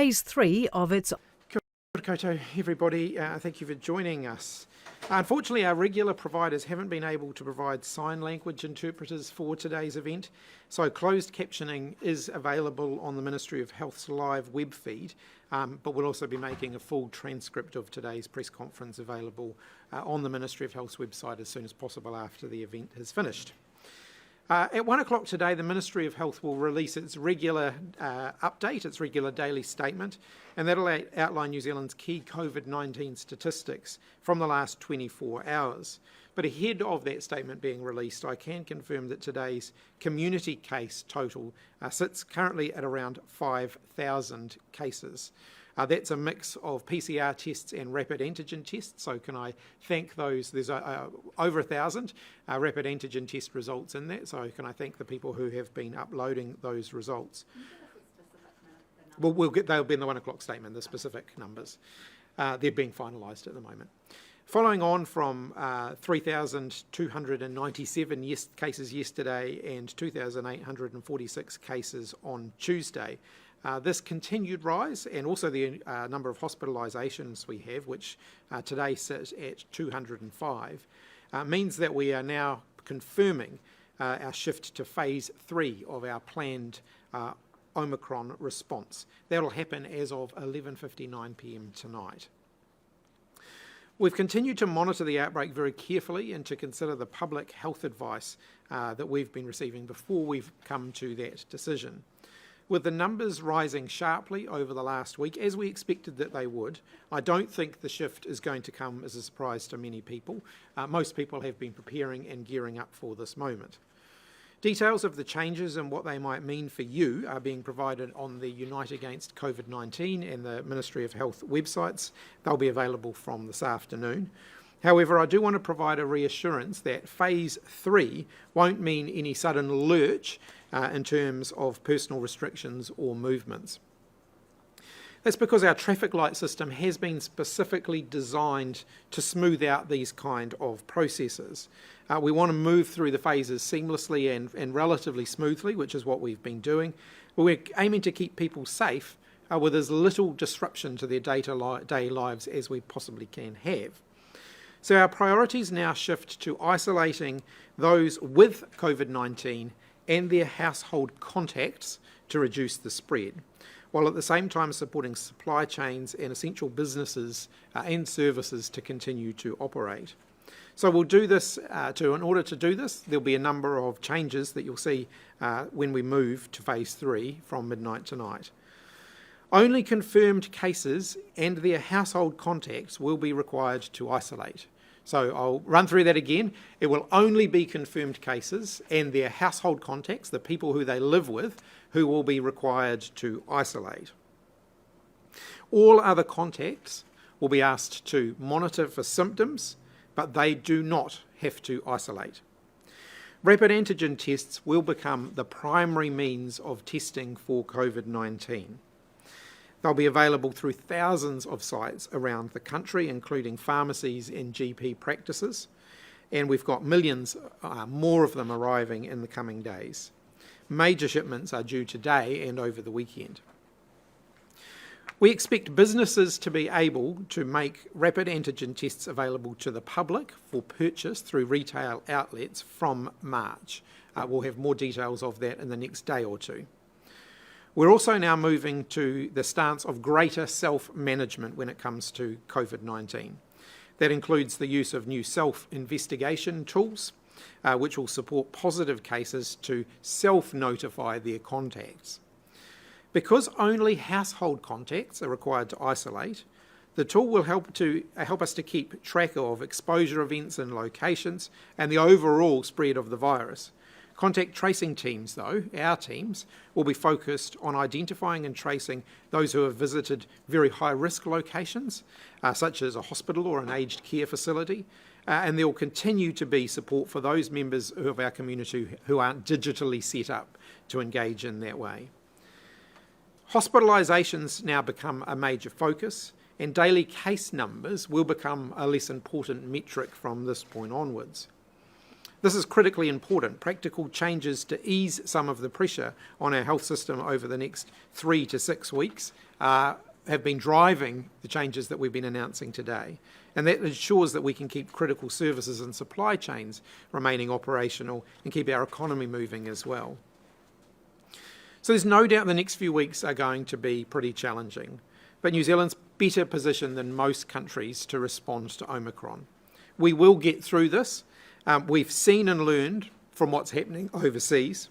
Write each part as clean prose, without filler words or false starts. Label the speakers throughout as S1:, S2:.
S1: Phase 3 of its...
S2: Kia koutou, everybody. Thank you for joining us. Unfortunately, our regular providers haven't been able to provide sign language interpreters for today's event, so closed captioning is available on the Ministry of Health's live web feed, but we'll also be making a full transcript of today's press conference available on the Ministry of Health's website as soon as possible after the event has finished. At 1 o'clock today, the Ministry of Health will release its regular update, its regular daily statement, and that'll outline New Zealand's key COVID-19 statistics from the last 24 hours. But ahead of that statement being released, I can confirm that today's community case total sits currently at around 5,000 cases. That's a mix of PCR tests and rapid antigen tests, so can I thank those, there's over 1,000 rapid antigen test results in that, so can I thank the people who have been uploading those results. Well, they'll be in the 1 o'clock statement, the specific numbers. They're being finalised at the moment. Following on from 3,297 cases yesterday and 2,846 cases on Tuesday, this continued rise, and also the number of hospitalisations we have, which today sits at 205, means that we are now confirming our shift to phase 3 of our planned Omicron response. That will happen as of 11:59 p.m. tonight. We've continued to monitor the outbreak very carefully and to consider the public health advice that we've been receiving before we've come to that decision. With the numbers rising sharply over the last week, as we expected that they would, I don't think the shift is going to come as a surprise to many people. Most people have been preparing and gearing up for this moment. Details of the changes and what they might mean for you are being provided on the Unite Against COVID-19 and the Ministry of Health websites. They'll be available from this afternoon. However, I do want to provide a reassurance that phase 3 won't mean any sudden lurch in terms of personal restrictions or movements. That's because our traffic light system has been specifically designed to smooth out these kind of processes. We want to move through the phases seamlessly and relatively smoothly, which is what we've been doing. But we're aiming to keep people safe with as little disruption to their day-to-day lives as we possibly can have. So our priorities now shift to isolating those with COVID-19 and their household contacts to reduce the spread, while at the same time supporting supply chains and essential businesses and services to continue to operate. So we'll do this, in order to do this, there'll be a number of changes that you'll see when we move to phase 3 from midnight tonight. Only confirmed cases and their household contacts will be required to isolate. So I'll run through that again. It will only be confirmed cases and their household contacts, the people who they live with, who will be required to isolate. All other contacts will be asked to monitor for symptoms, but they do not have to isolate. Rapid antigen tests will become the primary means of testing for COVID-19. They'll be available through thousands of sites around the country, including pharmacies and GP practices, and we've got millions more of them arriving in the coming days. Major shipments are due today and over the weekend. We expect businesses to be able to make rapid antigen tests available to the public for purchase through retail outlets from March. We'll have more details of that in the next day or two. We're also now moving to the stance of greater self-management when it comes to COVID-19. That includes the use of new self-investigation tools, which will support positive cases to self-notify their contacts. Because only household contacts are required to isolate, the tool will help us to keep track of exposure events and locations and the overall spread of the virus. Contact tracing teams, though, our teams, will be focused on identifying and tracing those who have visited very high-risk locations, such as a hospital or an aged care facility, and there will continue to be support for those members of our community who aren't digitally set up to engage in that way. Hospitalisations now become a major focus, and daily case numbers will become a less important metric from this point onwards. This is critically important. Practical changes to ease some of the pressure on our health system over the next 3 to 6 weeks have been driving the changes that we've been announcing today. And that ensures that we can keep critical services and supply chains remaining operational and keep our economy moving as well. So there's no doubt the next few weeks are going to be pretty challenging, but New Zealand's better positioned than most countries to respond to Omicron. We will get through this. We've seen and learned from what's happening overseas.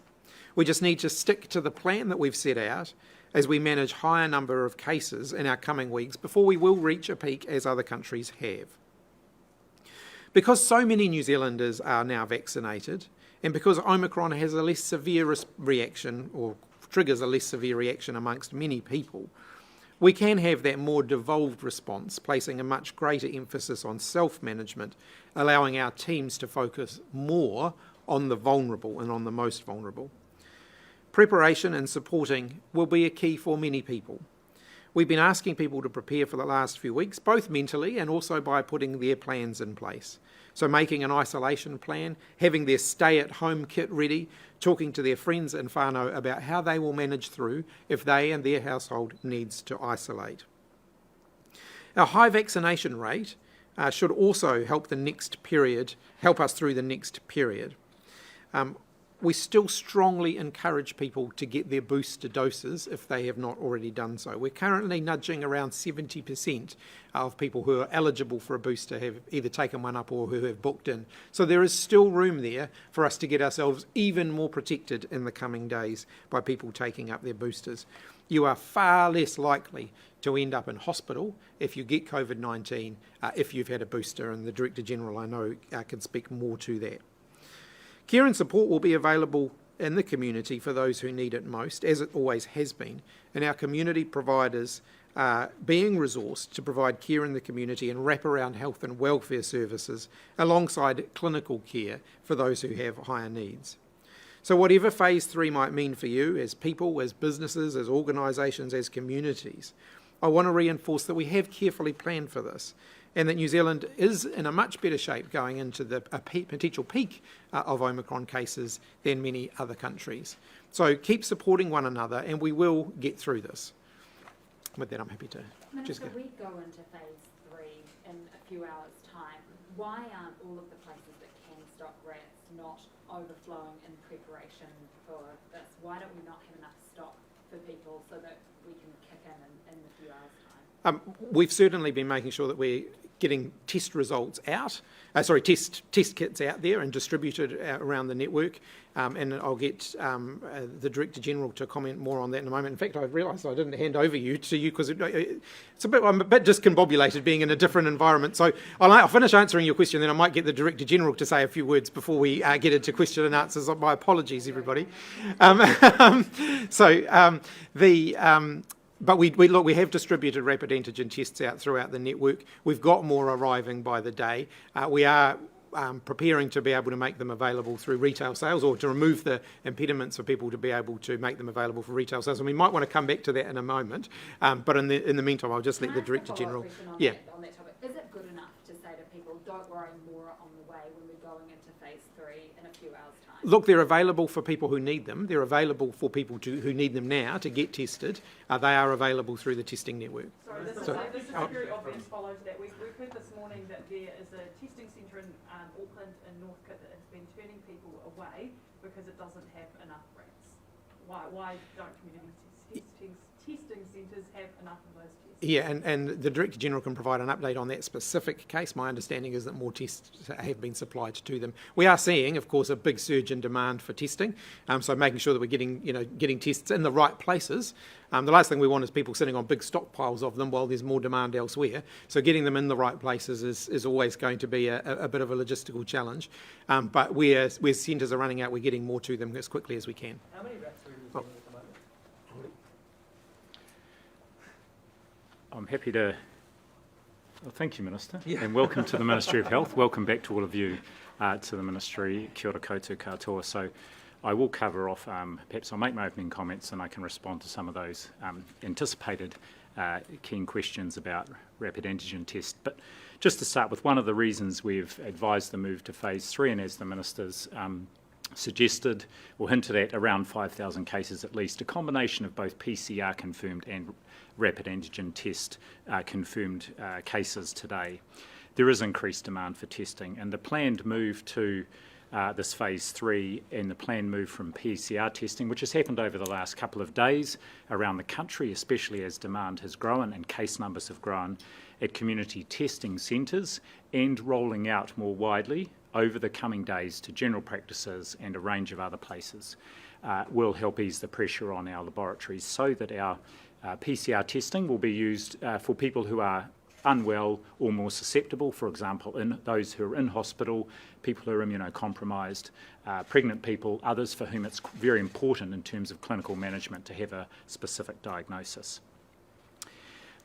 S2: We just need to stick to the plan that we've set out as we manage higher number of cases in our coming weeks before we will reach a peak as other countries have. Because so many New Zealanders are now vaccinated, and because Omicron has a less severe reaction or triggers a less severe reaction amongst many people, we can have that more devolved response, placing a much greater emphasis on self-management, allowing our teams to focus more on the vulnerable and on the most vulnerable. Preparation and supporting will be a key for many people. We've been asking people to prepare for the last few weeks, both mentally and also by putting their plans in place. So making an isolation plan, having their stay-at-home kit ready, talking to their friends and whānau about how they will manage through if they and their household needs to isolate. Our high vaccination rate should also help us through the next period. We still strongly encourage people to get their booster doses if they have not already done so. We're currently nudging around 70% of people who are eligible for a booster have either taken one up or who have booked in. So there is still room there for us to get ourselves even more protected in the coming days by people taking up their boosters. You are far less likely to end up in hospital if you get COVID-19 if you've had a booster, and the Director General, I know, can speak more to that. Care and support will be available in the community for those who need it most, as it always has been, and our community providers are being resourced to provide care in the community and wraparound health and welfare services alongside clinical care for those who have higher needs. So whatever phase 3 might mean for you as people, as businesses, as organisations, as communities, I want to reinforce that we have carefully planned for this, and that New Zealand is in a much better shape going into the potential peak of Omicron cases than many other countries. So keep supporting one another and we will get through this. With that, I'm happy to.
S1: Minister, we go into phase 3 in a few hours' time. Why aren't all of the places that can stock rats not overflowing in preparation for this? Why don't we not have enough stock for people so that we can kick in a few hours' time?
S2: We've certainly been making sure that we're getting test results out, test kits out there and distributed around the network. And I'll get the Director General to comment more on that in a moment. In fact, I've realised I didn't hand over to you because I'm a bit discombobulated being in a different environment. So I'll finish answering your question, then I might get the Director General to say a few words before we get into question and answers. My apologies, everybody. But we have distributed rapid antigen tests out throughout the network. We've got more arriving by the day. We are preparing to be able to make them available through retail sales, or to remove the impediments for people to be able to make them available for retail sales. And we might want to come back to that in a moment. But in the meantime, I'll just let the Director General.
S1: On that topic. Is it good enough to say to people, don't worry, more on the way when we're going into phase 3 in a few hours' time?
S2: Look, they're available for people who need them. They're available for people who need them now to get tested. They are available through the testing network.
S3: Sorry, this is very obvious follow to that. We've heard this morning that there is a testing centre in Auckland and Northcote that has been turning people away because it doesn't have enough rats. Why don't community testing centres have enough of those tests?
S2: Yeah, and the Director General can provide an update on that specific case. My understanding is that more tests have been supplied to them. We are seeing, of course, a big surge in demand for testing, so making sure that we're getting tests in the right places. The last thing we want is people sitting on big stockpiles of them while there's more demand elsewhere. So getting them in the right places is always going to be a bit of a logistical challenge. But where centres are running out, we're getting more to them as quickly as we can.
S3: How many rats are in New Zealand at the moment?
S4: I'm happy to. Well, thank you, Minister, and welcome to the Ministry of Health. Welcome back to all of you to the Ministry. Kia ora koutou katoa. So I will cover off, perhaps I'll make my opening comments and I can respond to some of those anticipated keen questions about rapid antigen test. But just to start with, one of the reasons we've advised the move to phase 3, and as the Minister's suggested or hinted at around 5,000 cases at least, a combination of both PCR confirmed and rapid antigen test confirmed cases today. There is increased demand for testing, and the planned move to this phase 3 and the planned move from PCR testing, which has happened over the last couple of days around the country, especially as demand has grown and case numbers have grown at community testing centres, and rolling out more widely over the coming days to general practices and a range of other places, will help ease the pressure on our laboratories so that our PCR testing will be used for people who are unwell or more susceptible, for example, in those who are in hospital, people who are immunocompromised, pregnant people, others for whom it's very important in terms of clinical management to have a specific diagnosis.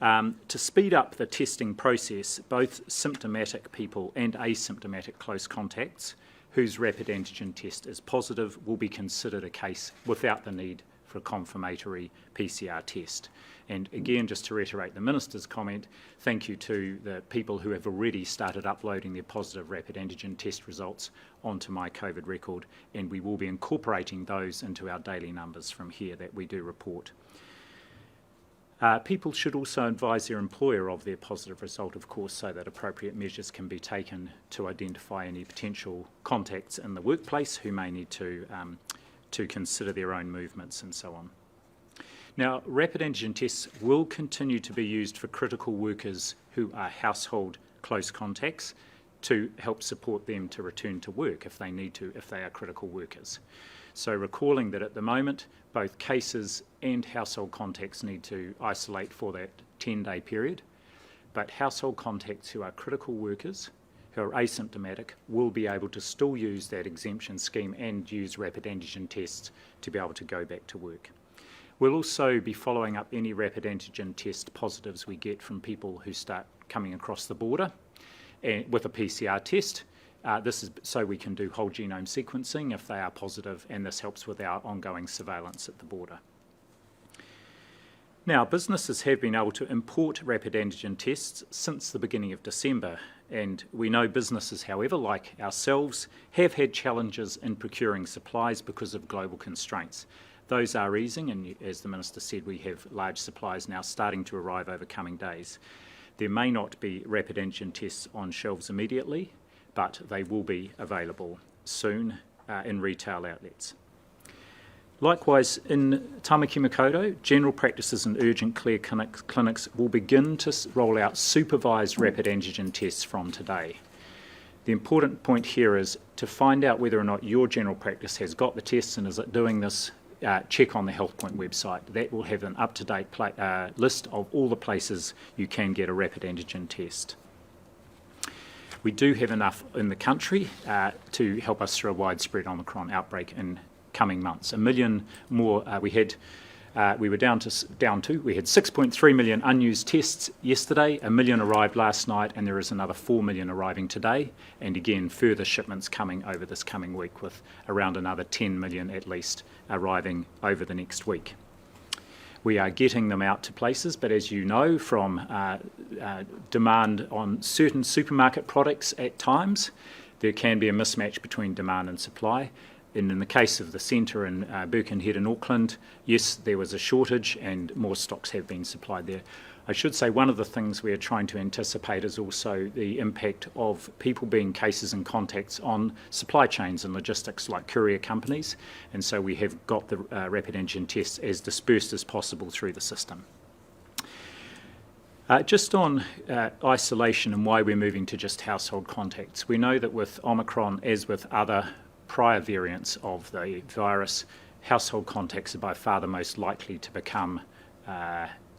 S4: To speed up the testing process, both symptomatic people and asymptomatic close contacts whose rapid antigen test is positive will be considered a case without the need for a confirmatory PCR test. And again, just to reiterate the Minister's comment, thank you to the people who have already started uploading their positive rapid antigen test results onto My COVID Record, and we will be incorporating those into our daily numbers from here that we do report. People should also advise their employer of their positive result, of course, so that appropriate measures can be taken to identify any potential contacts in the workplace who may need to consider their own movements and so on. Now, rapid antigen tests will continue to be used for critical workers who are household close contacts to help support them to return to work if they need to, if they are critical workers. So recalling that at the moment, both cases and household contacts need to isolate for that 10-day period, but household contacts who are critical workers, who are asymptomatic, will be able to still use that exemption scheme and use rapid antigen tests to be able to go back to work. We'll also be following up any rapid antigen test positives we get from people who start coming across the border with a PCR test. This is so we can do whole genome sequencing if they are positive, and this helps with our ongoing surveillance at the border. Now, businesses have been able to import rapid antigen tests since the beginning of December, and we know businesses, however, like ourselves, have had challenges in procuring supplies because of global constraints. Those are easing, and as the Minister said, we have large supplies now starting to arrive over coming days. There may not be rapid antigen tests on shelves immediately, but they will be available soon in retail outlets. Likewise, in Tamaki Makaurau, general practices and urgent care clinics will begin to roll out supervised rapid antigen tests from today. The important point here is to find out whether or not your general practice has got the tests and is it doing this. Check on the HealthPoint website. That will have an up-to-date list of all the places you can get a rapid antigen test. We do have enough in the country to help us through a widespread Omicron outbreak in coming months. 1 million more we had 6.3 million unused tests yesterday, 1 million arrived last night, and there is another 4 million arriving today, and again further shipments coming over this coming week with around another 10 million at least arriving over the next week. We are getting them out to places, but as you know from demand on certain supermarket products at times, there can be a mismatch between demand and supply. And in the case of the centre in Birkenhead in Auckland, yes, there was a shortage and more stocks have been supplied there. I should say one of the things we are trying to anticipate is also the impact of people being cases and contacts on supply chains and logistics like courier companies, and so we have got the rapid antigen tests as dispersed as possible through the system. Just on isolation and why we're moving to just household contacts, we know that with Omicron, as with other prior variants of the virus, household contacts are by far the most likely to become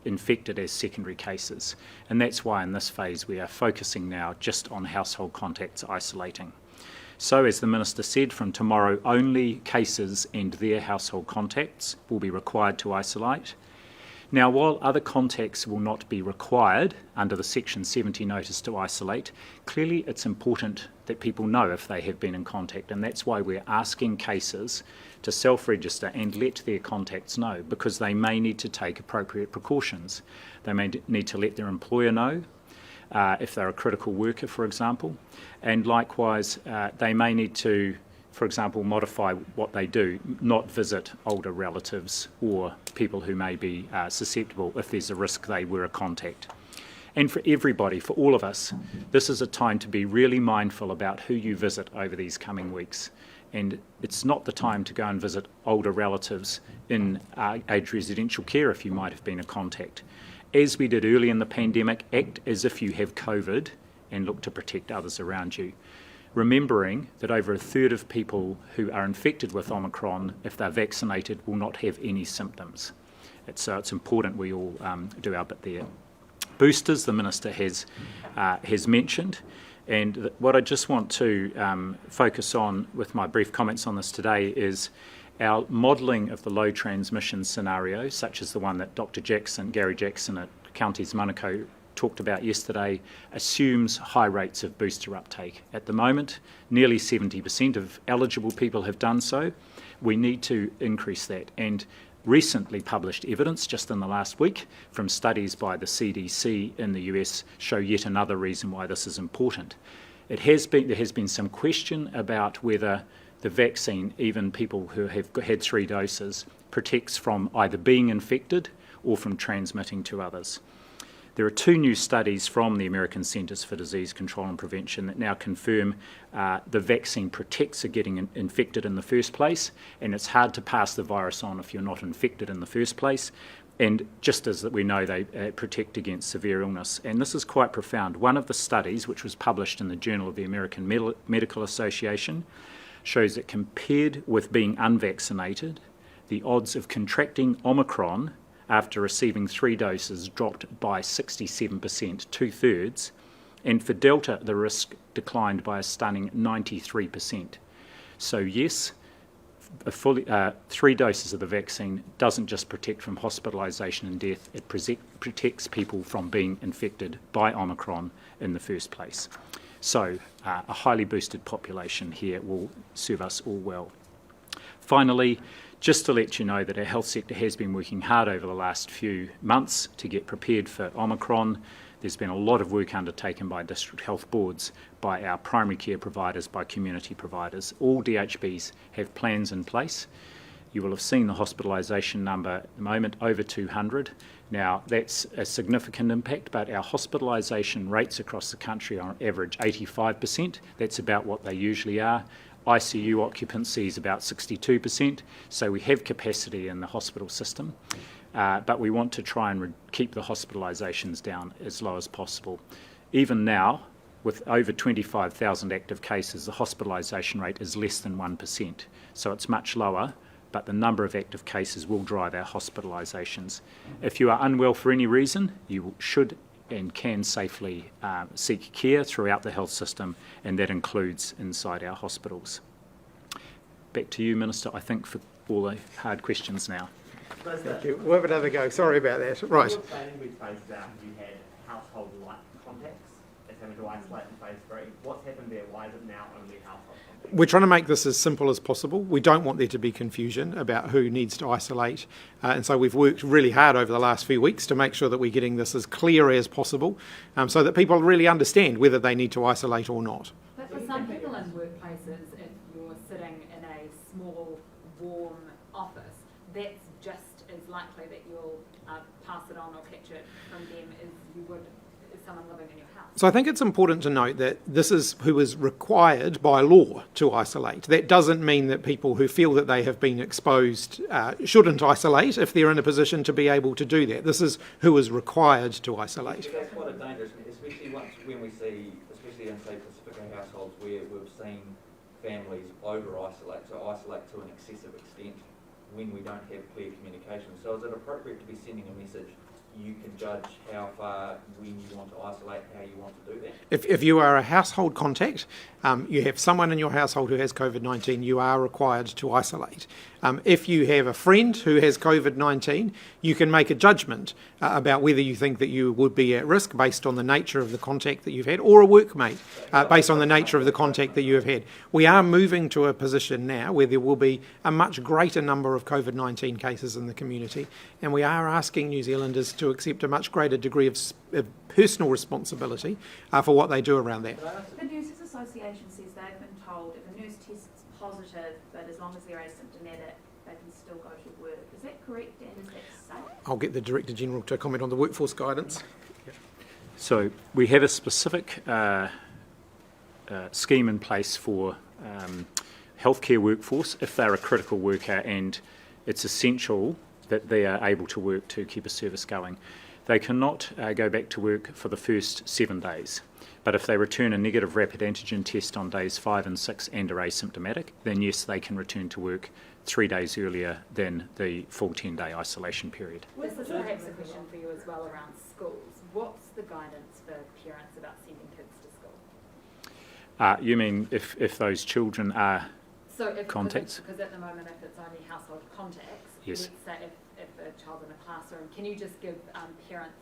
S4: infected as secondary cases. And that's why in this phase we are focusing now just on household contacts isolating. So as the Minister said, from tomorrow only cases and their household contacts will be required to isolate. Now, while other contacts will not be required under the Section 70 notice to isolate, clearly it's important that people know if they have been in contact, and that's why we're asking cases to self-register and let their contacts know, because they may need to take appropriate precautions. They may need to let their employer know if they're a critical worker, for example, and likewise they may need to for example, modify what they do, not visit older relatives or people who may be susceptible if there's a risk they were a contact. And for everybody, for all of us, this is a time to be really mindful about who you visit over these coming weeks. And it's not the time to go and visit older relatives in aged residential care if you might have been a contact. As we did early in the pandemic, act as if you have COVID and look to protect others around you. Remembering that over a third of people who are infected with Omicron, if they're vaccinated, will not have any symptoms. So it's important we all do our bit there. Boosters, the Minister has mentioned, and what I just want to focus on with my brief comments on this today is our modelling of the low transmission scenario, such as the one that Dr. Gary Jackson at Counties Manukau talked about yesterday, assumes high rates of booster uptake. At the moment, nearly 70% of eligible people have done so. We need to increase that, and recently published evidence just in the last week from studies by the CDC in the US show yet another reason why this is important. There has been some question about whether the vaccine, even people who have had 3 doses, protects from either being infected or from transmitting to others. There are 2 new studies from the American Centers for Disease Control and Prevention that now confirm the vaccine protects against getting infected in the first place, and it's hard to pass the virus on if you're not infected in the first place. And just as that we know, they protect against severe illness. And this is quite profound. One of the studies, which was published in the Journal of the American Medical Association, shows that compared with being unvaccinated, the odds of contracting Omicron after receiving 3 doses dropped by 67%, 2/3, and for Delta the risk declined by a stunning 93%. So yes, 3 doses of the vaccine doesn't just protect from hospitalisation and death, it protects people from being infected by Omicron in the first place. So a highly boosted population here will serve us all well. Finally, just to let you know that our health sector has been working hard over the last few months to get prepared for Omicron. There's been a lot of work undertaken by district health boards, by our primary care providers, by community providers. All DHBs have plans in place. You will have seen the hospitalisation number at the moment, over 200. Now, that's a significant impact, but our hospitalisation rates across the country are on average 85%. That's about what they usually are. ICU occupancy is about 62%, so we have capacity in the hospital system, but we want to try and keep the hospitalisations down as low as possible. Even now, with over 25,000 active cases, the hospitalisation rate is less than 1%, so it's much lower, but the number of active cases will drive our hospitalisations. If you are unwell for any reason, you should and can safely seek care throughout the health system, and that includes inside our hospitals. Back to you, Minister, I think, for all the hard questions now.
S2: Thank you. We'll have another go. Sorry about that. Right.
S5: You're saying with phase out, you had household-like contacts as having to isolate in phase 3. What's happened there? Why is it now only household contacts?
S2: We're trying to make this as simple as possible. We don't want there to be confusion about who needs to isolate. And so we've worked really hard over the last few weeks to make sure that we're getting this as clear as possible so that people really understand whether they need to isolate or not.
S1: But for some people in workplaces, if you're sitting in a small, warm office, that's just as likely that you'll pass it on or catch it from them as you would as someone living in your house.
S2: So I think it's important to note that this is who is required by law to isolate. That doesn't mean that people who feel that they have been exposed shouldn't isolate if they're in a position to be able to do that. This is who is required to isolate.
S6: That's quite a dangerous, especially when we see, especially in say Pacifica households where we've seen families over-isolate, so isolate to an excessive extent when we don't have clear communication. So is it appropriate to be sending a message? You can judge how far, when you want to isolate, how you want to do that.
S2: If you are a household contact, you have someone in your household who has COVID-19, you are required to isolate. If you have a friend who has COVID-19, you can make a judgment about whether you think that you would be at risk based on the nature of the contact that you've had, or a workmate based on the nature of the contact that you have had. We are moving to a position now where there will be a much greater number of COVID-19 cases in the community, and we are asking New Zealanders to accept a much greater degree of personal responsibility for what they do around that.
S7: The Nurses Association says they've been told if a nurse tests positive, but as long as they're asymptomatic, they can still go to work. Is that correct, Dan? Is that safe?
S2: I'll get the Director General to comment on the workforce guidance.
S4: So we have a specific scheme in place for healthcare workforce if they're a critical worker and it's essential that they are able to work to keep a service going. They cannot go back to work for the first 7 days. But if they return a negative rapid antigen test on days 5 and 6 and are asymptomatic, then yes, they can return to work 3 days earlier than the full 10-day isolation period.
S1: This is perhaps a question for you as well around schools. What's the guidance for parents about sending kids to school?
S4: You mean if those children are
S1: So if,
S4: contacts?
S1: Because at the moment, if it's only household contacts,
S4: Yes.
S1: let's say if a child's in a classroom, can you just give parents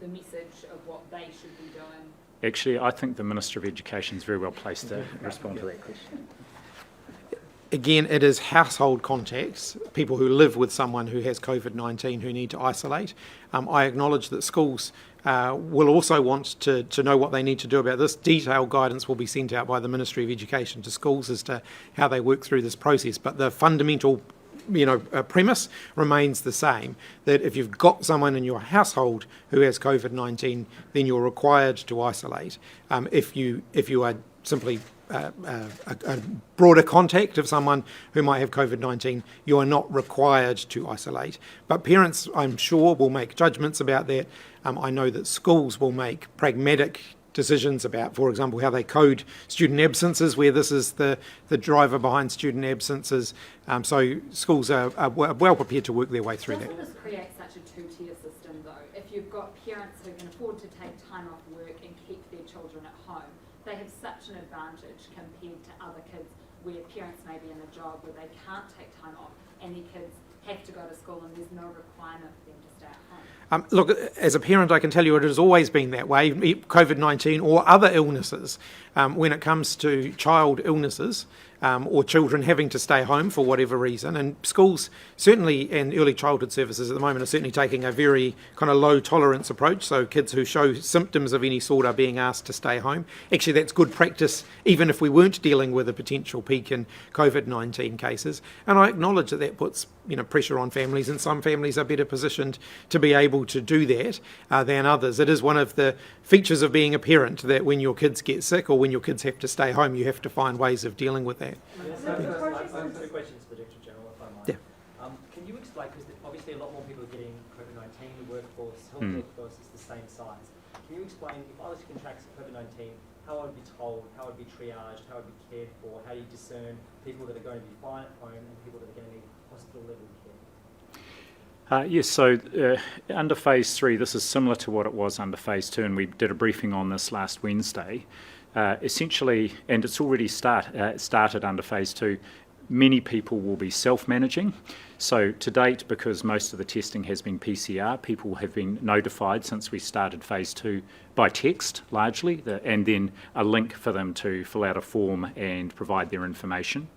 S1: the message of what they should be doing?
S4: Actually, I think the Minister of Education is very well placed to respond to that question.
S2: Again, it is household contacts, people who live with someone who has COVID-19 who need to isolate. I acknowledge that schools will also want to know what they need to do about this. Detailed guidance will be sent out by the Ministry of Education to schools as to how they work through this process. But the fundamental premise remains the same, that if you've got someone in your household who has COVID-19, then you're required to isolate. If you are simply a broader contact of someone who might have COVID-19, you are not required to isolate. But parents, I'm sure, will make judgments about that. I know that schools will make pragmatic decisions about, for example, how they code student absences, where this is the driver behind student absences. So schools are well prepared to work their way through that.
S1: Doesn't this create such a two-tier system, though? If you've got parents who can afford to take time off work and keep their children at home, they have such an advantage compared to other kids where parents may be in a job where they can't take time off and their kids have to go to school and there's no requirement for them to stay at home.
S2: Look, as a parent, I can tell you it has always been that way, COVID-19 or other illnesses. When it comes to child illnesses or children having to stay home for whatever reason, and schools certainly and early childhood services at the moment are certainly taking a very kind of low tolerance approach, so kids who show symptoms of any sort are being asked to stay home. Actually, that's good practice even if we weren't dealing with a potential peak in COVID-19 cases, and I acknowledge that puts pressure on families, and some families are better positioned to be able to do that than others. It is one of the features of being a parent that when your kids get sick or when your kids have to stay home, you have to find ways of dealing with that.
S8: Yes, I have 2 questions to the Director General, if I might.
S2: Yeah.
S8: Can you explain, because obviously a lot more people are getting COVID-19, the workforce, health workforce is the same size. Can you explain, if I was to contract COVID-19, how I would be told, how I would be triaged, how I would be cared for, how you discern people that are going to be fine at home and people that are going to need hospital level care?
S4: Yes, so under phase 3, this is similar to what it was under phase 2, and we did a briefing on this last Wednesday. Essentially, and it's already started under phase 2, many people will be self-managing. So to date, because most of the testing has been PCR, people have been notified since we started phase 2 by text largely, and then a link for them to fill out a form and provide their information.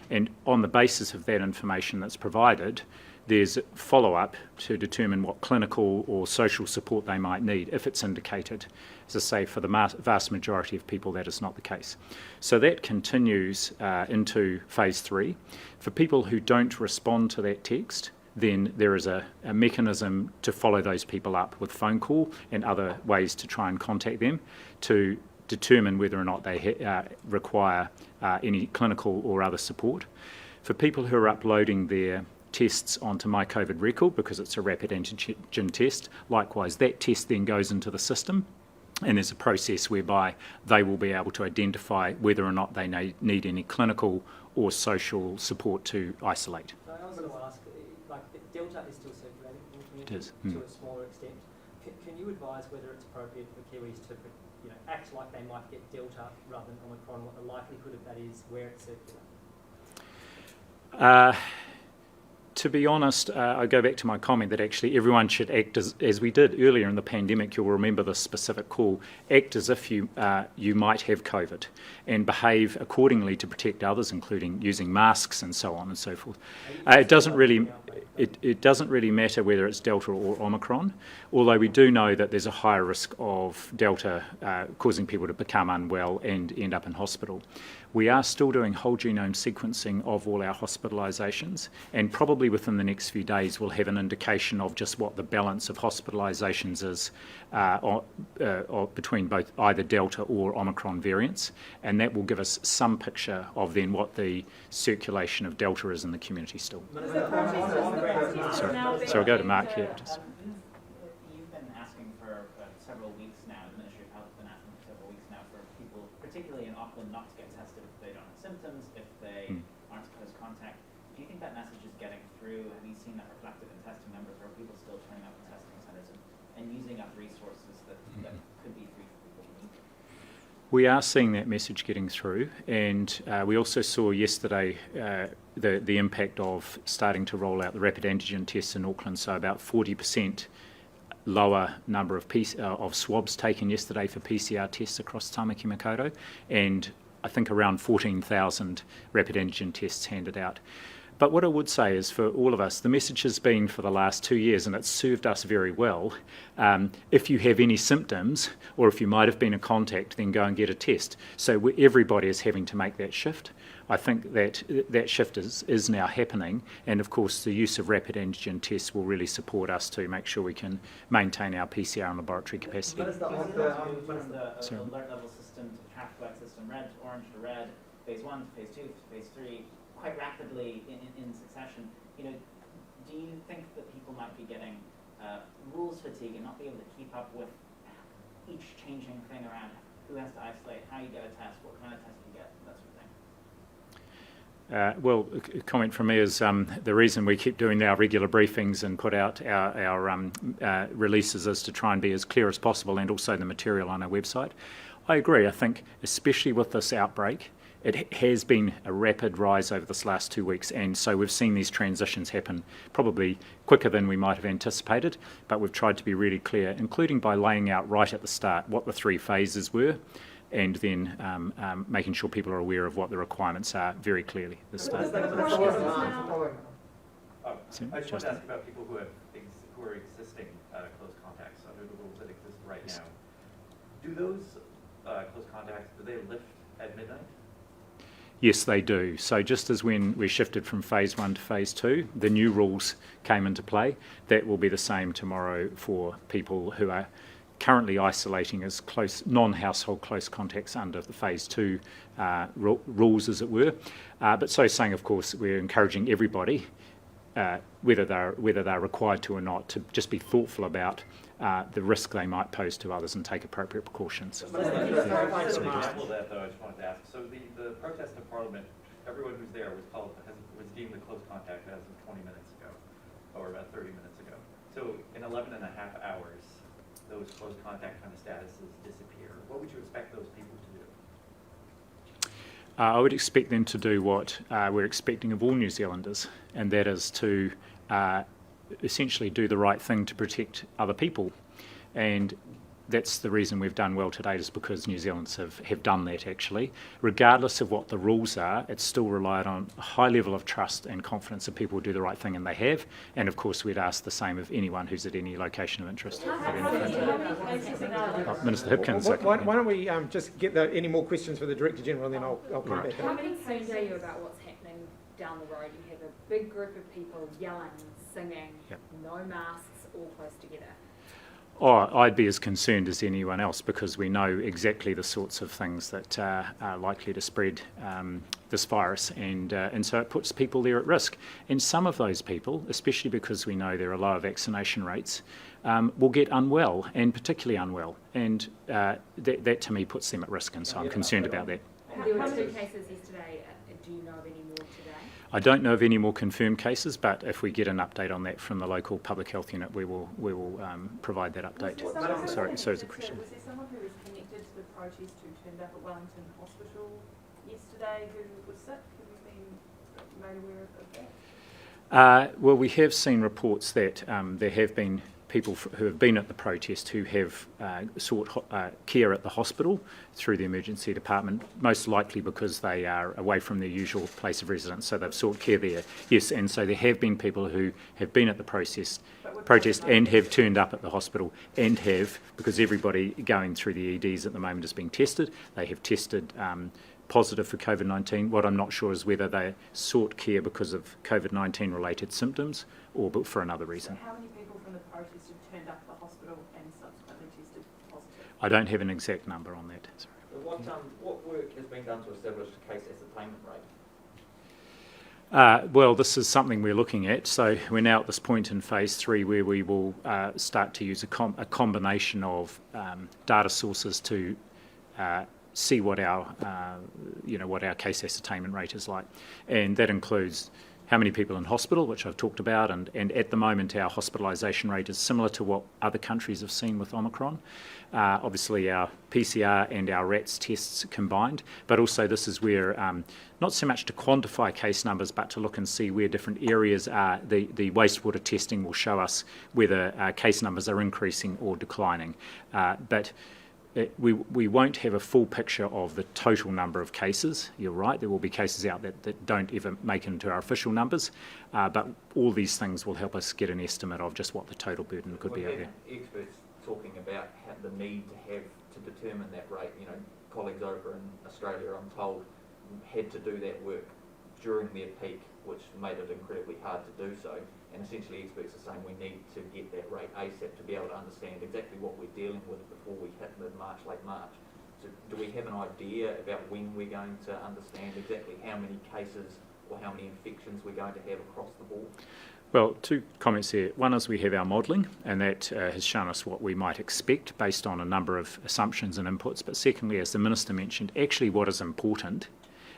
S4: And on the basis of that information that's provided, there's follow-up to determine what clinical or social support they might need if it's indicated. As I say, for the vast majority of people, that is not the case. So that continues into phase 3. For people who don't respond to that text, then there is a mechanism to follow those people up with phone call and other ways to try and contact them to determine whether or not they require any clinical or other support. For people who are uploading their tests onto My COVID Record, because it's a rapid antigen test, likewise that test then goes into the system, and there's a process whereby they will be able to identify whether or not they need any clinical or social support to isolate.
S8: So I was going to ask, like Delta is still circulating in the community
S4: It is.
S8: to a smaller extent. Can you advise whether it's appropriate for Kiwis to act like they might get Delta rather than Omicron, what the likelihood of that is, where it's circulating?
S4: To be honest, I go back to my comment that actually everyone should act as we did earlier in the pandemic. You'll remember this specific call. Act as if you might have COVID and behave accordingly to protect others, including using masks and so on and so forth. It doesn't really... it doesn't really matter whether it's Delta or Omicron, although we do know that there's a higher risk of Delta causing people to become unwell and end up in hospital. We are still doing whole genome sequencing of all our hospitalisations, and probably within the next few days we'll have an indication of just what the balance of hospitalisations is between both either Delta or Omicron variants, and that will give us some picture of then what the circulation of Delta is in the community still. Sorry, I'll go to Mark here.
S9: You've been asking for several weeks now, the Ministry of Health has been asking for several weeks now for people, particularly in Auckland, not to get tested if they don't have symptoms, if they aren't close contact. Do you think that message is getting through? Have you seen that reflected in testing numbers, or are people still turning up in testing centres and using up resources that could be free for people who need them?
S4: We are seeing that message getting through, and we also saw yesterday the impact of starting to roll out the rapid antigen tests in Auckland, so about 40% lower number of swabs taken yesterday for PCR tests across Tamaki Makaurau, and I think around 14,000 rapid antigen tests handed out. But what I would say is, for all of us, the message has been for the last 2 years, and it's served us very well. If you have any symptoms, or if you might have been in contact, then go and get a test. So everybody is having to make that shift. I think that shift is now happening, and of course the use of rapid antigen tests will really support us to make sure we can maintain our PCR and laboratory capacity.
S9: What is the alert level system to the traffic light system, red to orange to red, phase 1 to phase 2 to phase 3, quite rapidly in succession? You know, do you think that people might be getting rules fatigue and not be able to keep up with each changing thing around who has to isolate, how you get a test, what kind of test you get, that sort of thing?
S4: Well, a comment from me is the reason we keep doing our regular briefings and put out our releases is to try and be as clear as possible, and also the material on our website. I agree. I think especially with this outbreak, it has been a rapid rise over this last 2 weeks, and so we've seen these transitions happen probably quicker than we might have anticipated, but we've tried to be really clear, including by laying out right at the start what the 3 phases were, and then making sure people are aware of what the requirements are very clearly at the start.
S10: I just wanted to ask about people who are existing close contacts under the rules that exist right now. Do those close contacts, do they lift at midnight?
S4: Yes, they do. So just as when we shifted from phase 1 to phase 2, the new rules came into play. That will be the same tomorrow for people who are currently isolating as close, non-household close contacts under the phase 2 rules, as it were. But so saying, of course, we're encouraging everybody, whether they're required to or not, to just be thoughtful about the risk they might pose to others and take appropriate precautions.
S10: That, though, I just wanted to ask. So the protest in Parliament, everyone who's there was deemed a close contact as of 20 minutes ago, or about 30 minutes ago. So in 11 and a half hours, those close contact kind of statuses disappear. What would you expect those people to do?
S4: I would expect them to do what we're expecting of all New Zealanders, and that is to essentially do the right thing to protect other people. And that's the reason we've done well to date, is because New Zealanders have done that actually. Regardless of what the rules are, it's still relied on a high level of trust and confidence that people will do the right thing, and they have. And of course we'd ask the same of anyone who's at any location of interest. Minister Hipkins.
S2: Why don't we just get any more questions for the Director General, and then I'll come back.
S1: How concerned are you about what's happening down the road? You have a big group of people yelling, singing, no masks, all close together.
S4: Oh, I'd be as concerned as anyone else, because we know exactly the sorts of things that are likely to spread this virus, and so it puts people there at risk. And some of those people, especially because we know there are lower vaccination rates, will get unwell, and particularly unwell, and that to me puts them at risk, and so I'm concerned about that.
S1: There were 2 cases yesterday. Do you know of any more today?
S4: I don't know of any more confirmed cases, but if we get an update on that from the local public health unit, we will provide that update. Sorry, so is the question.
S3: Was there someone who was connected to the protest who turned up at Wellington Hospital yesterday who was sick? Have you been made aware of that?
S4: Well, we have seen reports that there have been people who have been at the protest who have sought care at the hospital through the emergency department, most likely because they are away from their usual place of residence, so they've sought care there. Yes, and so there have been people who have been at the protest and have turned up at the hospital and have, because everybody going through the EDs at the moment is being tested, they have tested positive for COVID-19. What I'm not sure is whether they sought care because of COVID-19 related symptoms or for another reason.
S3: So how many people from the protest have turned up at the hospital and subsequently tested positive?
S4: I don't have an exact number on that. Sorry.
S6: What work has been done to establish a case ascertainment rate?
S4: Well, this is something we're looking at. So we're now at this point in phase 3 where we will start to use a combination of data sources to see what our case ascertainment rate is like, and that includes how many people in hospital, which I've talked about, and at the moment our hospitalisation rate is similar to what other countries have seen with Omicron. Obviously our PCR and our RATS tests combined, but also this is where, not so much to quantify case numbers, but to look and see where different areas are. The wastewater testing will show us whether case numbers are increasing or declining. But we won't have a full picture of the total number of cases. You're right, there will be cases out that don't ever make it into our official numbers, but all these things will help us get an estimate of just what the total burden could be out there.
S6: Experts talking about the need to determine that rate. You know, colleagues over in Australia, I'm told, had to do that work during their peak, which made it incredibly hard to do so. And essentially experts are saying we need to get that rate ASAP to be able to understand exactly what we're dealing with before we hit mid-March, late March. So do we have an idea about when we're going to understand exactly how many cases or how many infections we're going to have across the board?
S4: Well, 2 comments here. One is we have our modelling, and that has shown us what we might expect based on a number of assumptions and inputs. But secondly, as the Minister mentioned, actually what is important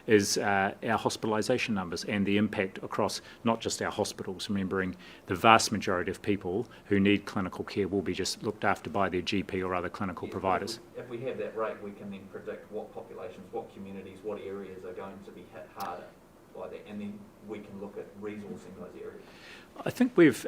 S4: is our hospitalisation numbers and the impact across not just our hospitals, remembering the vast majority of people who need clinical care will be just looked after by their GP or other clinical providers.
S6: If we have that rate, we can then predict what populations, what communities, what areas are going to be hit harder by that, and then we can look at resourcing those areas.
S4: I think we've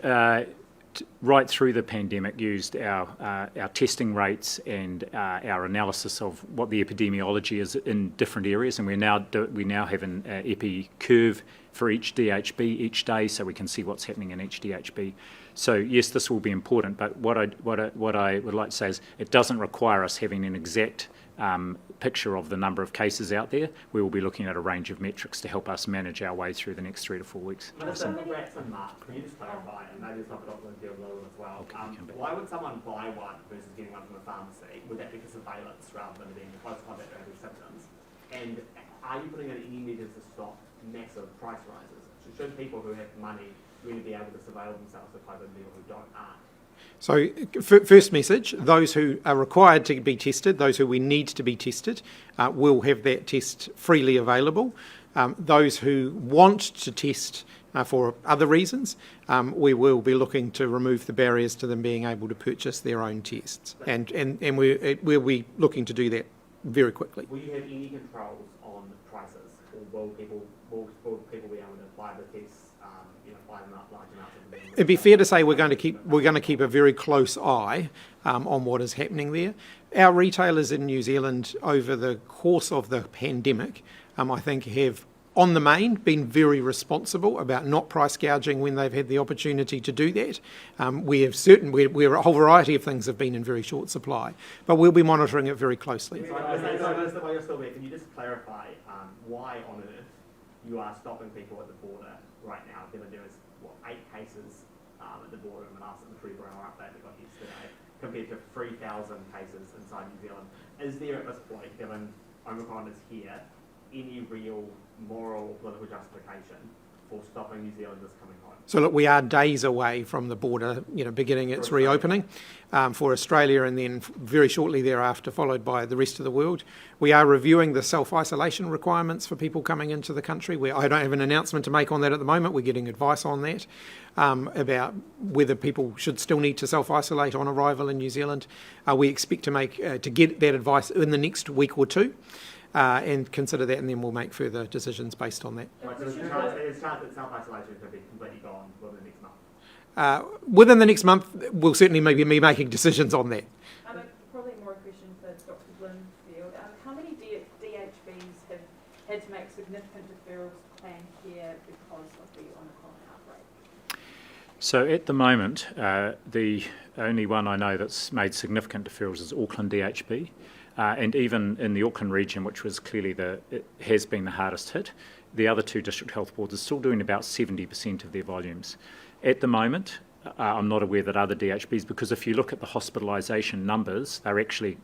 S4: right through the pandemic used our testing rates and our analysis of what the epidemiology is in different areas, and we now have an epi curve for each DHB each day, so we can see what's happening in each DHB. So yes, this will be important, but what I would like to say is it doesn't require us having an exact picture of the number of cases out there. We will be looking at a range of metrics to help us manage our way through the next 3 to 4 weeks.
S5: Minister, the RATs and masks, can you just clarify, and maybe it's not Auckland deal with as well, why would someone buy one versus getting one from a pharmacy? Would that be for surveillance rather than being close contact or having symptoms? And are you putting in any measures to stop massive price rises? Should people who have money really be able to surveil themselves for COVID, people who aren't?
S2: So first message, those who are required to be tested, those who we need to be tested, will have that test freely available. Those who want to test for other reasons, we will be looking to remove the barriers to them being able to purchase their own tests. And we'll be looking to do that very quickly.
S5: Will you have any controls on prices, or will people be able to buy the tests? Buy them up large amounts of them?
S2: It'd be fair to say we're going to keep a very close eye on what is happening there. Our retailers in New Zealand over the course of the pandemic, I think, have on the main been very responsible about not price gouging when they've had the opportunity to do that. Where a whole variety of things have been in very short supply, but we'll be monitoring it very closely.
S5: While you're still there, can you just clarify why on earth you are stopping people at the border right now, given there is 8 cases at the border in Manassa, the 3-hour update we got yesterday, compared to 3,000 cases inside New Zealand? Is there at this point, given Omicron is here, any real moral or political justification for stopping New Zealanders coming home?
S2: So look, we are days away from the border, beginning its reopening for Australia, and then very shortly thereafter followed by the rest of the world. We are reviewing the self-isolation requirements for people coming into the country. I don't have an announcement to make on that at the moment. We're getting advice on that about whether people should still need to self-isolate on arrival in New Zealand. We expect to get that advice in the next week or 2. And consider that, and then we'll make further decisions based on that.
S5: Right, so there's a chance that self-isolation could be completely gone within the next
S2: Within the next month, we'll certainly maybe be making decisions on that.
S3: Probably more a question for Dr. Blinfield. How many DHBs have had to make significant deferrals to planned care because of the Omicron outbreak?
S4: So at the moment, the only one I know that's made significant deferrals is Auckland DHB. And even in the Auckland region, which was clearly it has been the hardest hit, the other two district health boards are still doing about 70% of their volumes. At the moment, I'm not aware that other DHBs, because if you look at the hospitalisation numbers, they're actually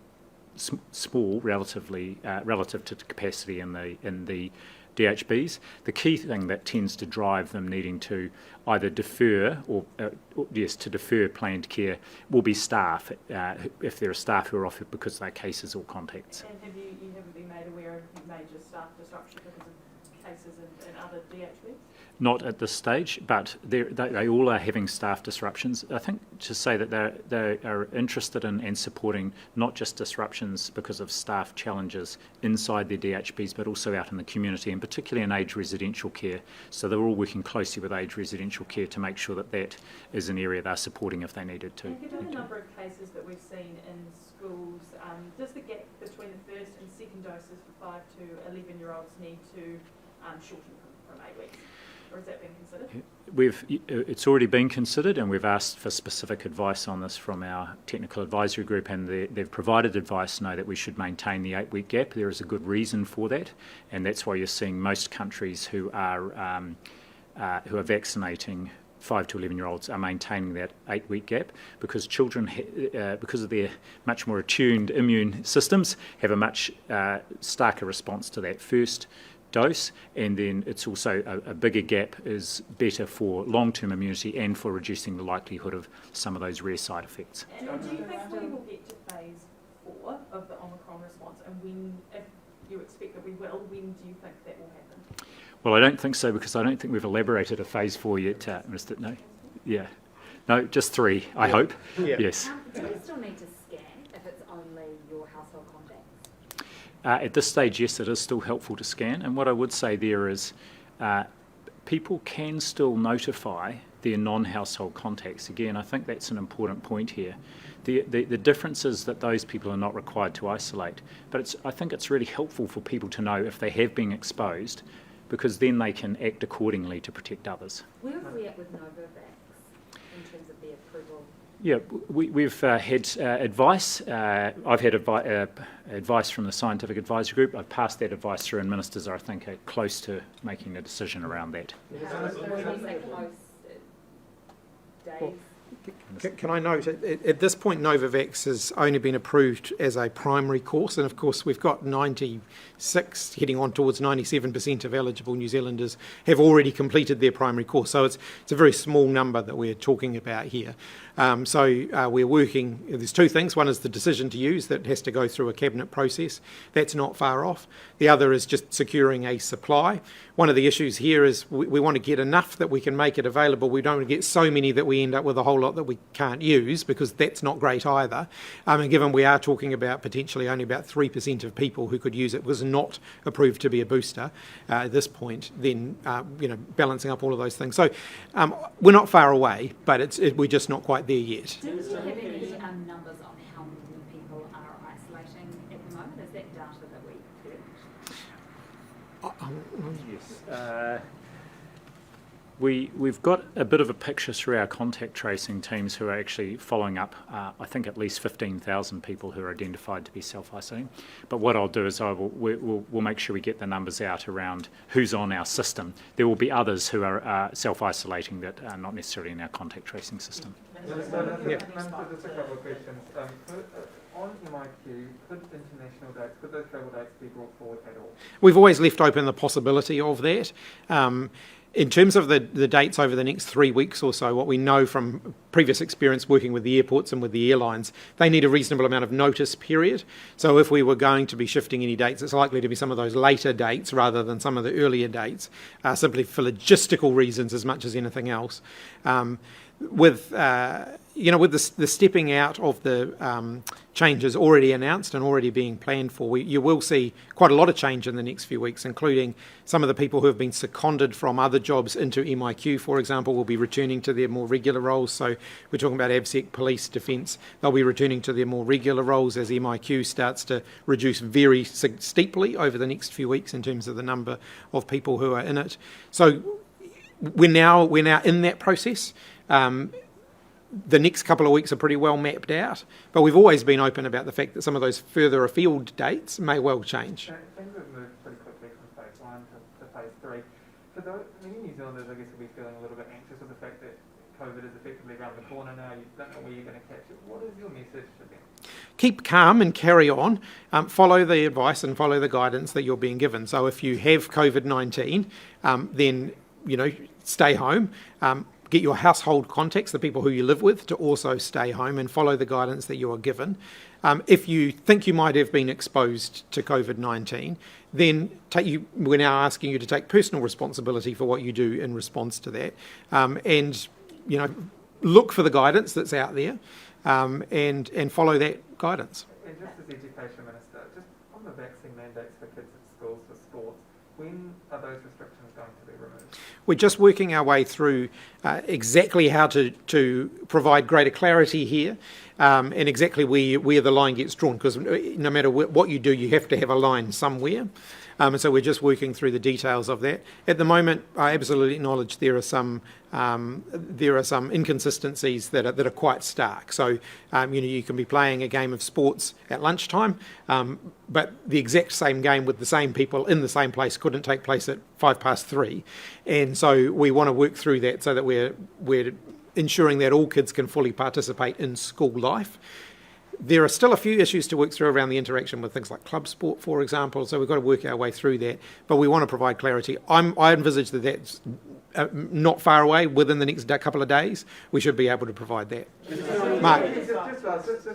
S4: small relatively relative to the capacity in the DHBs. The key thing that tends to drive them needing to either defer to defer planned care will be staff, if there are staff who are off because they're cases or contacts.
S3: And you haven't been made aware of major staff disruption because of cases in other DHBs?
S4: Not at this stage, but they all are having staff disruptions. I think to say that they are interested in and supporting not just disruptions because of staff challenges inside their DHBs, but also out in the community, and particularly in aged residential care. So they're all working closely with aged residential care to make sure that is an area they're supporting if they needed to.
S3: And given the number of cases that we've seen in schools, does the gap between the first and second doses for 5 to 11-year-olds need to shorten from 8 weeks? Or has that been considered?
S4: It's already been considered, and we've asked for specific advice on this from our technical advisory group, and they've provided advice now that we should maintain the 8-week gap. There is a good reason for that, and that's why you're seeing most countries who are vaccinating 5 to 11-year-olds are maintaining that 8-week gap, because children, because of their much more attuned immune systems, have a much starker response to that first dose, and then it's also a bigger gap is better for long-term immunity and for reducing the likelihood of some of those rare side effects.
S3: And do you think we will get to phase 4 of the Omicron response, and when, if you expect that we will, when do you think that will happen?
S4: Well, I don't think so, because I don't think we've elaborated a phase 4 yet, Mr. No? Yeah. No, just 3, I hope.
S2: Yeah.
S4: Yes.
S1: Do we still need to scan if it's only your household contacts?
S4: At this stage, yes, it is still helpful to scan. And what I would say there is people can still notify their non-household contacts. Again, I think that's an important point here. The difference is that those people are not required to isolate. But I think it's really helpful for people to know if they have been exposed, because then they can act accordingly to protect others.
S1: Where are we at with Novavax in terms of the approval?
S4: Yeah, we've had advice. I've had advice from the scientific advisory group. I've passed that advice through, and ministers, I think, are close to making a decision around that.
S1: When you say close, days?
S2: Can I note, at this point, Novavax has only been approved as a primary course, and of course we've got 96, heading on towards 97% of eligible New Zealanders have already completed their primary course, so it's a very small number that we're talking about here. We're working, there's 2 things. One is the decision to use that has to go through a cabinet process. That's not far off. The other is just securing a supply. One of the issues here is we want to get enough that we can make it available. We don't want to get so many that we end up with a whole lot that we can't use, because that's not great either. And given we are talking about potentially only about 3% of people who could use it was not approved to be a booster at this point, then balancing up all of those things. So we're not far away, but we're just not quite there yet.
S1: Do you have any numbers on how many people are isolating at the moment? Is that data that we heard?
S4: Yes. We've got a bit of a picture through our contact tracing teams who are actually following up, I think at least 15,000 people who are identified to be self-isolating. But what I'll do is we'll make sure we get the numbers out around who's on our system. There will be others who are self-isolating that are not necessarily in our contact tracing system.
S2: Yeah.
S11: Just a couple of questions. On MIQ, could international dates, could those travel dates be brought forward at all?
S2: We've always left open the possibility of that. In terms of the dates over the next 3 weeks or so, what we know from previous experience working with the airports and with the airlines, they need a reasonable amount of notice period. So if we were going to be shifting any dates, it's likely to be some of those later dates rather than some of the earlier dates, simply for logistical reasons as much as anything else. with with the stepping out of the changes already announced and already being planned for, you will see quite a lot of change in the next few weeks, including some of the people who have been seconded from other jobs into MIQ, for example, will be returning to their more regular roles. So we're talking about ABSEC, police, defence. They'll be returning to their more regular roles as MIQ starts to reduce very steeply over the next few weeks in terms of the number of people who are in it. So we're now in that process. The next couple of weeks are pretty well mapped out, but we've always been open about the fact that some of those further afield dates may well change.
S11: Things have moved pretty quickly from phase 1 to phase 3. For those, many New Zealanders, I guess, will be feeling a little bit anxious with the fact that COVID is effectively around the corner now. You don't know where you're going to catch it. What is your message to them?
S2: Keep calm and carry on. Follow the advice and follow the guidance that you're being given. So if you have COVID-19, then stay home. Get your household contacts, the people who you live with, to also stay home and follow the guidance that you are given. If you think you might have been exposed to COVID-19, then we're now asking you to take personal responsibility for what you do in response to that. And look for the guidance that's out there and follow that guidance.
S11: And just as Education Minister, just on the vaccine mandates for kids at schools for sports, when are those restrictions going to be removed?
S2: We're just working our way through exactly how to provide greater clarity here and exactly where the line gets drawn, because no matter what you do, you have to have a line somewhere. So we're just working through the details of that. At the moment, I absolutely acknowledge there are some inconsistencies that are quite stark. So you can be playing a game of sports at lunchtime, but the exact same game with the same people in the same place couldn't take place at 3:05. And so we want to work through that so that we're ensuring that all kids can fully participate in school life. There are still a few issues to work through around the interaction with things like club sport, for example, so we've got to work our way through that, but we want to provide clarity. I envisage that that's not far away. Within the next couple of days, we should be able to provide that. Mark?
S11: Just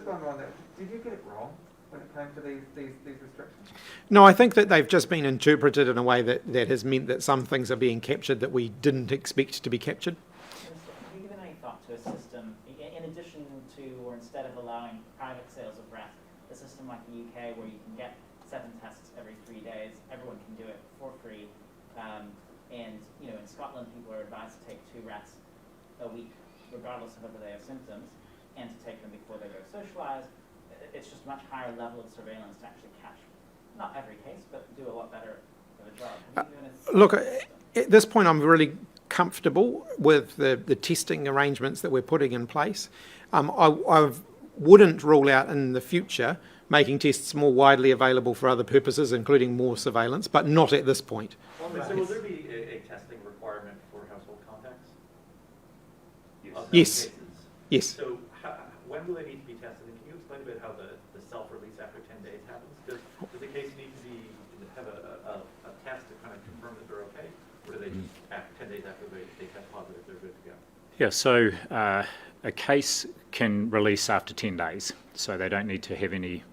S11: one more on that. Did you get it wrong when it came to these restrictions?
S2: No, I think that they've just been interpreted in a way that has meant that some things are being captured that we didn't expect to be captured.
S9: Have you given any thought to a system, in addition to, or instead of allowing private sales of rats, a system like the UK where you can get 7 tests every 3 days, everyone can do it for free, and in Scotland people are advised to take 2 rats a week, regardless of whether they have symptoms, and to take them before they go socialise. It's just a much higher level of surveillance to actually catch, not every case, but do a lot better of a job.
S2: Look, at this point I'm really comfortable with the testing arrangements that we're putting in place. I wouldn't rule out in the future making tests more widely available for other purposes, including more surveillance, but not at this point.
S10: So will there be a testing requirement for household contacts?
S2: Yes. Yes.
S10: So when will they need to be tested? And can you explain a bit how the self-release after 10 days happens? Does the case need to have a test to kind of confirm that they're okay? Or do they just, 10 days after they test positive, they're good to go?
S4: Yeah, so a case can release after 10 days, so they don't need to have any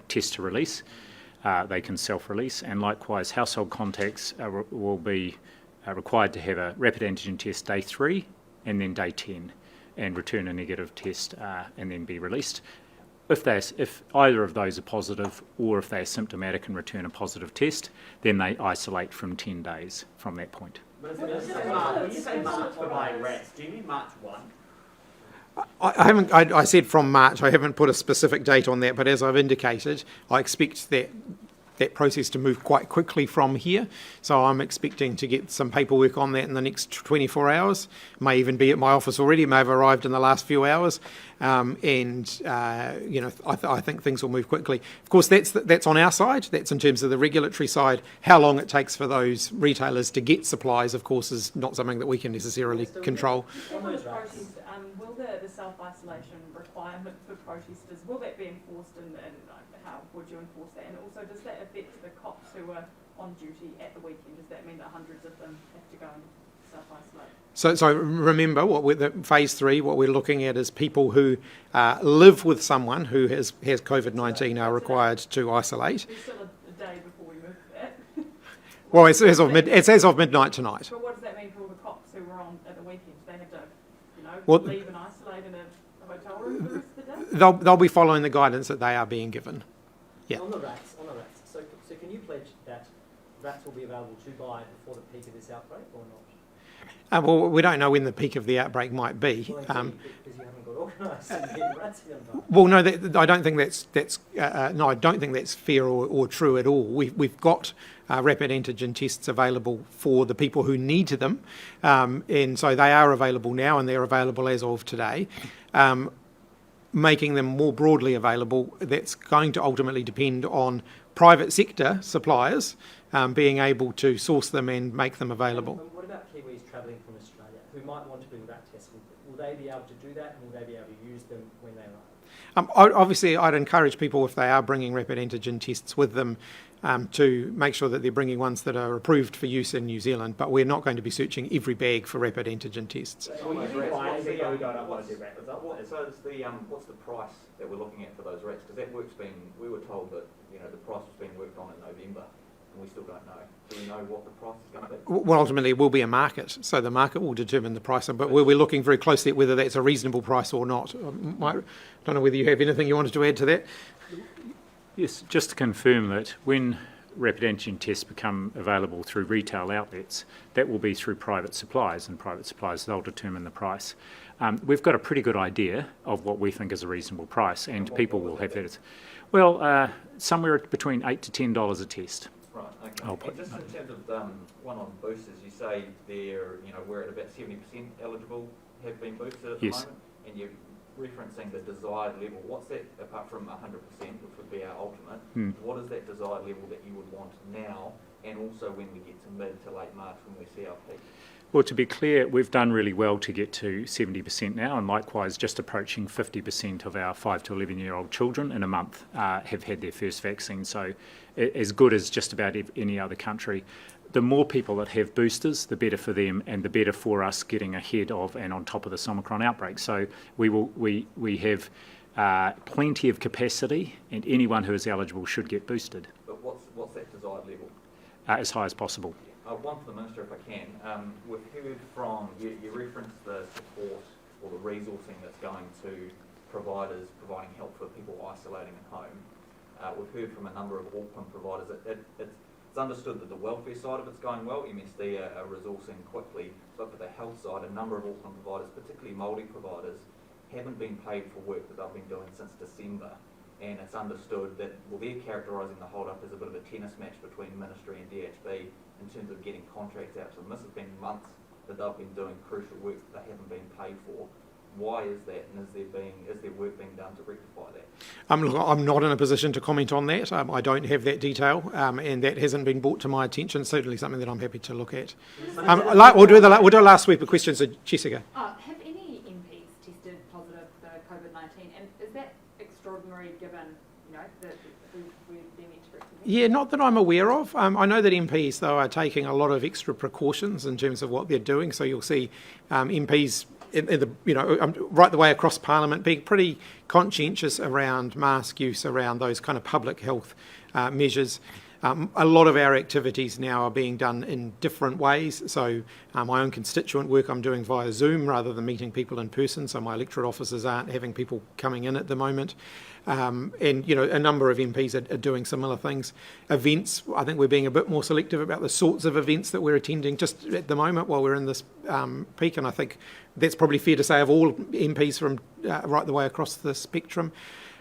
S4: test to release. They can self-release, and likewise household contacts will be required to have a rapid antigen test day 3 and then day 10 and return a negative test and then be released. If either of those are positive, or if they're symptomatic and return a positive test, then they isolate from 10 days from that point.
S5: But when you say March for buying rats, do you mean March 1?
S2: I said from March. I haven't put a specific date on that, but as I've indicated, I expect that process to move quite quickly from here. So I'm expecting to get some paperwork on that in the next 24 hours. May even be at my office already. It may have arrived in the last few hours. I think things will move quickly. Of course, that's on our side. That's in terms of the regulatory side. How long it takes for those retailers to get supplies, of course, is not something that we can necessarily control.
S3: Will the self-isolation requirement for protesters, will that be enforced, and how would you enforce that? And also, does that affect the cops who are on duty at the weekend? Does that mean that hundreds of them have to go and self-isolate?
S2: So remember, phase 3, what we're looking at is people who live with someone who has COVID-19 are required to isolate.
S3: There's still a day before we move that.
S2: Well, it's as of midnight tonight.
S3: But what does that mean for all the cops who were on at the weekend? They have to,
S2: Well,
S3: leave and isolate in a hotel room for the rest of the day?
S2: they'll be following the guidance that they are being given. Yeah.
S8: On the rats. So can you pledge that rats will be available to buy before the peak of this outbreak or not?
S2: Well, we don't know when the peak of the outbreak might be.
S8: Well, because you haven't got organised and getting rats in time.
S2: Well, no, I don't think I don't think that's fair or true at all. We've got rapid antigen tests available for the people who need them, and so they are available now, and they're available as of today. Making them more broadly available, that's going to ultimately depend on private sector suppliers being able to source them and make them available.
S8: And what about Kiwis travelling from Australia who might want to bring rat tests? Will they be able to do that, and will they be able to use them when they arrive?
S2: Obviously, I'd encourage people, if they are bringing rapid antigen tests with them, to make sure that they're bringing ones that are approved for use in New Zealand, but we're not going to be searching every bag for rapid antigen tests.
S6: What's the price that we're looking at for those rats? Because that work's been, we were told that, the price was being worked on in November, and we still don't know. Do we know what the price is going to be?
S2: Well, ultimately, it will be a market, so the market will determine the price, but we're looking very closely at whether that's a reasonable price or not. I don't know whether you have anything you wanted to add to that?
S4: Yes, just to confirm that when rapid antigen tests become available through retail outlets, that will be through private suppliers, and private suppliers, they'll determine the price. We've got a pretty good idea of what we think is a reasonable price, and people will have that. Well, somewhere between $8 to $10 a test.
S6: Right, okay. And just in terms of one on boosters, you say we're at about 70% eligible have been boosted at the moment, and you're referencing the desired level. What's that, apart from 100%, which would be our ultimate, what is that desired level that you would want now, and also when we get to mid to late March when we see our peak?
S4: Well, to be clear, we've done really well to get to 70% now, and likewise just approaching 50% of our 5 to 11-year-old children in a month have had their first vaccine, so as good as just about any other country. The more people that have boosters, the better for them, and the better for us getting ahead of and on top of this Omicron outbreak. So we have plenty of capacity, and anyone who is eligible should get boosted.
S6: But what's that desired level?
S4: As high as possible.
S6: One for the Minister, if I can. We've heard from, you referenced the support or the resourcing that's going to providers providing help for people isolating at home. We've heard from a number of Auckland providers that it's understood that the welfare side of it's going well. MSD are resourcing quickly, but for the health side, a number of Auckland providers, particularly Māori providers, haven't been paid for work that they've been doing since December. And it's understood that, they're characterising the hold-up as a bit of a tennis match between Ministry and DHB in terms of getting contracts out to them. This has been months that they've been doing crucial work that they haven't been paid for. Why is that, and is there work being done to rectify that?
S2: I'm not in a position to comment on that. I don't have that detail, and that hasn't been brought to my attention. Certainly something that I'm happy to look at. We'll do a last sweep of questions. So Jessica.
S1: Have any MPs tested positive for COVID-19, and is that extraordinary given, that we're being experienced?
S2: Yeah, not that I'm aware of. I know that MPs, though, are taking a lot of extra precautions in terms of what they're doing. So you'll see MPs right the way across Parliament being pretty conscientious around mask use, around those kind of public health measures. A lot of our activities now are being done in different ways. So my own constituent work I'm doing via Zoom rather than meeting people in person. So my electorate officers aren't having people coming in at the moment. And a number of MPs are doing similar things. Events, I think we're being a bit more selective about the sorts of events that we're attending just at the moment while we're in this peak. And I think that's probably fair to say of all MPs from right the way across the spectrum.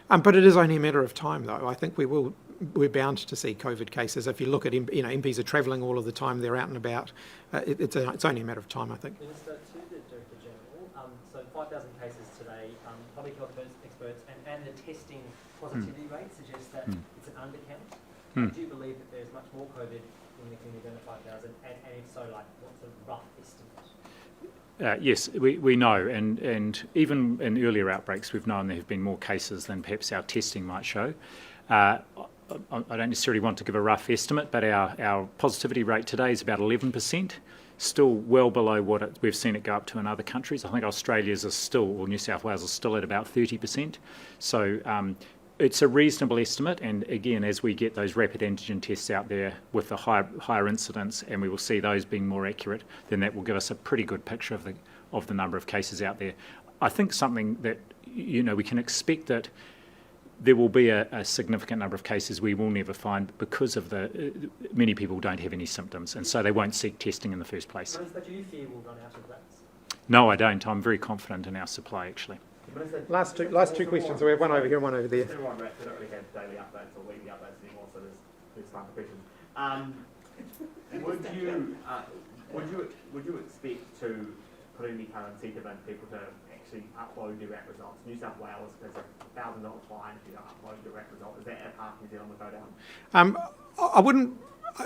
S2: But it is only a matter of time, though. I think we're bound to see COVID cases. If you look at, MPs are travelling all of the time, they're out and about. It's only a matter of time, I think.
S8: Minister, to the Director General, so 5,000 cases today, public health experts and the testing positivity rate suggests that it's an undercount. Do you believe that there's much more COVID in the community than the 5,000? And if so, what's a rough estimate?
S4: Yes, we know, and even in earlier outbreaks, we've known there have been more cases than perhaps our testing might show. I don't necessarily want to give a rough estimate, but our positivity rate today is about 11%, still well below what we've seen it go up to in other countries. I think Australia's is still, or New South Wales is still at about 30%. So it's a reasonable estimate, and again, as we get those rapid antigen tests out there with the higher incidence, and we will see those being more accurate, then that will give us a pretty good picture of the number of cases out there. I think something that, we can expect that there will be a significant number of cases we will never find because of many people don't have any symptoms, and so they won't seek testing in the first place.
S8: Minister, do you fear we'll run out of rats?
S4: No, I don't. I'm very confident in our supply, actually.
S2: Last two questions. So we have one over here and one over there.
S5: Everyone rats, they don't really have daily updates or weekly updates anymore, so there's time for questions. Would you expect to put any kind of incentive in people to actually upload their rat results? New South Wales has a $1,000 fine if you don't upload your rat result. Is that a path New Zealand would go down?
S2: I wouldn't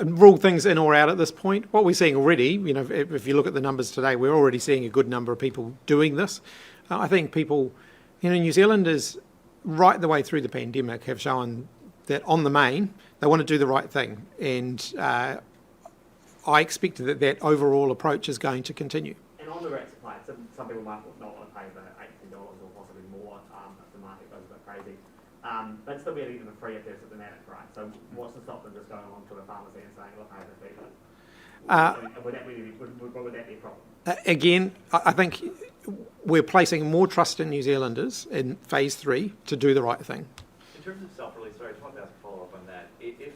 S2: rule things in or out at this point. What we're seeing already, if you look at the numbers today, we're already seeing a good number of people doing this. I think people, New Zealanders right the way through the pandemic have shown that on the main, they want to do the right thing. And I expect that overall approach is going to continue.
S5: And on the rat supply, some people might not want to pay the $18 or possibly more if the market goes a bit crazy. But still be able to give them free if they're symptomatic, right? So what's to stop them just going on to a pharmacy and saying, look, I have a fever? Would that be a problem?
S2: Again, I think we're placing more trust in New Zealanders in phase 3 to do the right thing.
S10: In terms of self-release, sorry, I just wanted to ask a follow-up on that. If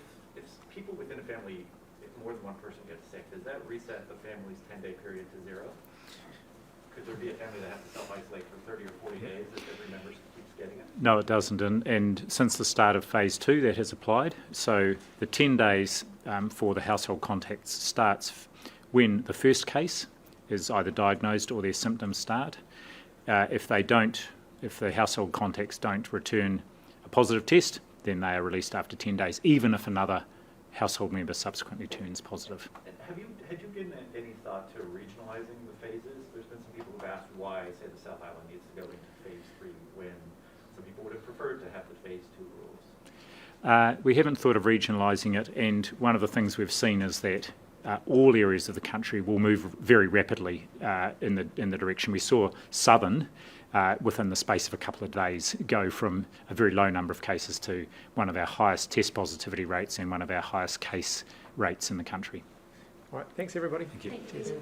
S10: people within a family, if more than one person gets sick, does that reset the family's 10-day period to 0? Could there be a family that has to self-isolate for 30 or 40 days if every member keeps getting it?
S4: No, it doesn't. And since the start of phase 2, that has applied. So the 10 days for the household contacts starts when the first case is either diagnosed or their symptoms start. If the household contacts don't return a positive test, then they are released after 10 days, even if another household member subsequently turns positive.
S10: Had you given any thought to regionalising the phases? There's been some people who've asked why, say, the South Island needs to go into phase 3 when some people would have preferred to have the phase 2 rules.
S4: We haven't thought of regionalising it, and one of the things we've seen is that all areas of the country will move very rapidly in the direction. We saw Southern, within the space of a couple of days, go from a very low number of cases to one of our highest test positivity rates and one of our highest case rates in the country.
S2: All right, thanks everybody.
S4: Thank you.
S1: Thank you.
S2: Cheers.